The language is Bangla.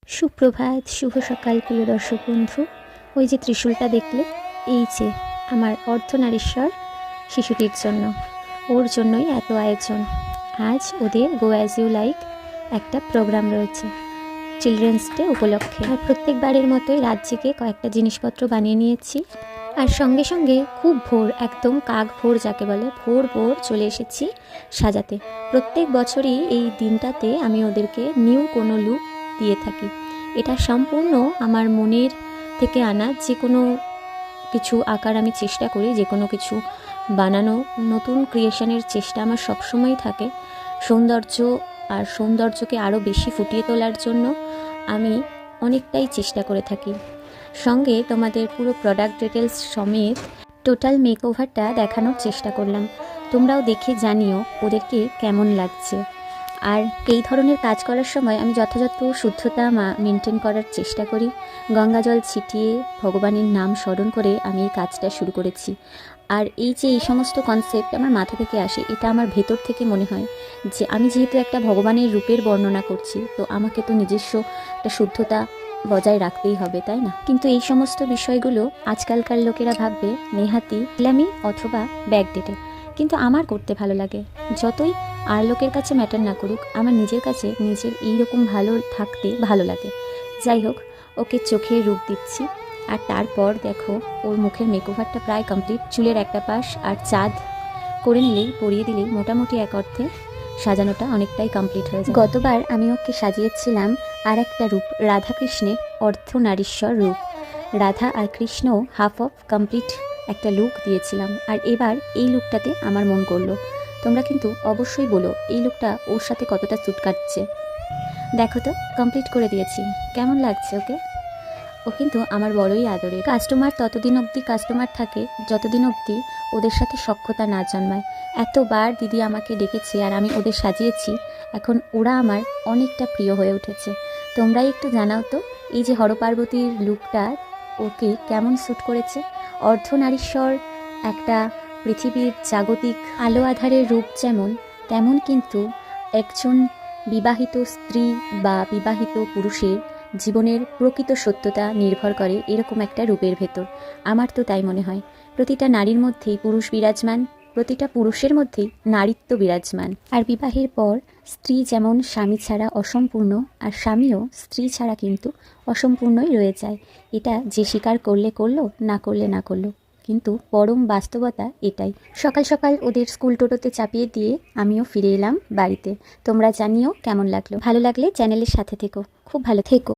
সুপ্রভাত, শুভ সকাল প্রিয় দর্শক বন্ধু। ওই যে ত্রিশূলটা দেখলে, এই যে আমার অর্ধনারীশ্বর শিশুটির জন্য, ওর জন্যই এত আয়োজন। আজ ওদের গো অ্যাজ ইউ লাইক একটা প্রোগ্রাম রয়েছে চিলড্রেন্স ডে উপলক্ষে। আর প্রত্যেকবারের মতোই রাত জেগে কয়েকটা জিনিসপত্র বানিয়ে নিয়েছি। আর সঙ্গে সঙ্গে খুব ভোর, একদম কাক ভোর যাকে বলে, ভোর ভোর চলে এসেছি সাজাতে। প্রত্যেক বছরই এই দিনটাতে আমি ওদেরকে নিউ কোনো লুক দিয়ে থাকি। এটা সম্পূর্ণ আমার মনের থেকে আনা। যে কোনো কিছু আঁকার আমি চেষ্টা করি, যে কোনো কিছু বানানো, নতুন ক্রিয়েশনের চেষ্টা আমার সবসময় থাকে। সৌন্দর্যকে আরও বেশি ফুটিয়ে তোলার জন্য আমি অনেকটাই চেষ্টা করে থাকি। সঙ্গে তোমাদের পুরো প্রোডাক্ট ডিটেলস সমেত টোটাল মেকওভারটা দেখানোর চেষ্টা করলাম। তোমরাও দেখে জানিও ওদেরকে কেমন লাগছে। আর এই ধরনের কাজ করার সময় আমি যথাযথ শুদ্ধতা মেনটেন করার চেষ্টা করি। গঙ্গা জল ছিটিয়ে ভগবানের নাম স্মরণ করে আমি এই কাজটা শুরু করেছি। আর এই যে এই সমস্ত কনসেপ্ট আমার মাথা থেকে আসে, এটা আমার ভেতর থেকে মনে হয় যে আমি যেহেতু একটা ভগবানের রূপের বর্ণনা করছি, তো আমাকে তো নিজস্ব একটা শুদ্ধতা বজায় রাখতেই হবে, তাই না? কিন্তু এই সমস্ত বিষয়গুলো আজকালকার লোকেরা ভাববে নেহাতি ইসলামি অথবা ব্যাকডেটেড, কিন্তু আমার করতে ভালো লাগে। যতই আর লোকের কাছে ম্যাটার না করুক, আমার নিজের কাছে নিজের এইরকম ভালো থাকতে ভালো লাগে। যাই হোক, ওকে চোখের রূপ দিচ্ছি। আর তারপর দেখো ওর মুখের মেকওভারটা প্রায় কমপ্লিট। চুলের একটা পাশ আর চাঁদ করে নিলেই, পরিয়ে দিলেই মোটামুটি এক অর্থে সাজানোটা অনেকটাই কমপ্লিট হয়ে যায়। গতবার আমি ওকে সাজিয়েছিলাম আর একটা রূপ, রাধাকৃষ্ণের অর্ধনারীশ্বর রূপ। রাধা আর কৃষ্ণ হাফ অফ কমপ্লিট একটা লুক দিয়েছিলাম। আর এবার এই লুকটাতে আমার মন করলো। তোমরা কিন্তু অবশ্যই বলো এই লুকটা ওর সাথে কতটা স্যুট কাটছে। দেখো তো, কমপ্লিট করে দিয়েছি, কেমন লাগছে ওকে? ও কিন্তু আমার বড়ই আদরে। কাস্টমার ততদিন অবধি কাস্টমার থাকে যতদিন অবধি ওদের সাথে সখ্যতা না জন্মায়। এতবার দিদি আমাকে ডেকেছে আর আমি ওদের সাজিয়েছি, এখন ওরা আমার অনেকটা প্রিয় হয়ে উঠেছে। তোমরাই একটু জানাও তো, এই যে হরপার্বতীর লুকটা ওকে কেমন স্যুট করেছে। অর্ধনারীশ্বর একটা পৃথিবীর জাগতিক আলো আধারের রূপ যেমন, তেমন কিন্তু একজন বিবাহিত স্ত্রী বা বিবাহিত পুরুষের জীবনের প্রকৃত সত্যতা নির্ভর করে এরকম একটা রূপের ভেতর। আমার তো তাই মনে হয়। প্রতিটা নারীর মধ্যেই পুরুষ বিরাজমান, প্রতিটা পুরুষের মধ্যেই নারীত্ব বিরাজমান। আর বিবাহের পর স্ত্রী যেমন স্বামী ছাড়া অসম্পূর্ণ, আর স্বামীও স্ত্রী ছাড়া কিন্তু অসম্পূর্ণই রয়ে যায়। এটা যে স্বীকার করলে করলো, না করলে না করলো, কিন্তু পরম বাস্তবতা এটাই। সকাল সকাল ওদের স্কুল টোটোতে চাপিয়ে দিয়ে আমিও ফিরে এলাম বাড়িতে। তোমরা জানিও কেমন লাগলো। ভালো লাগলে চ্যানেলের সাথে থেকো, খুব ভালো থেকো।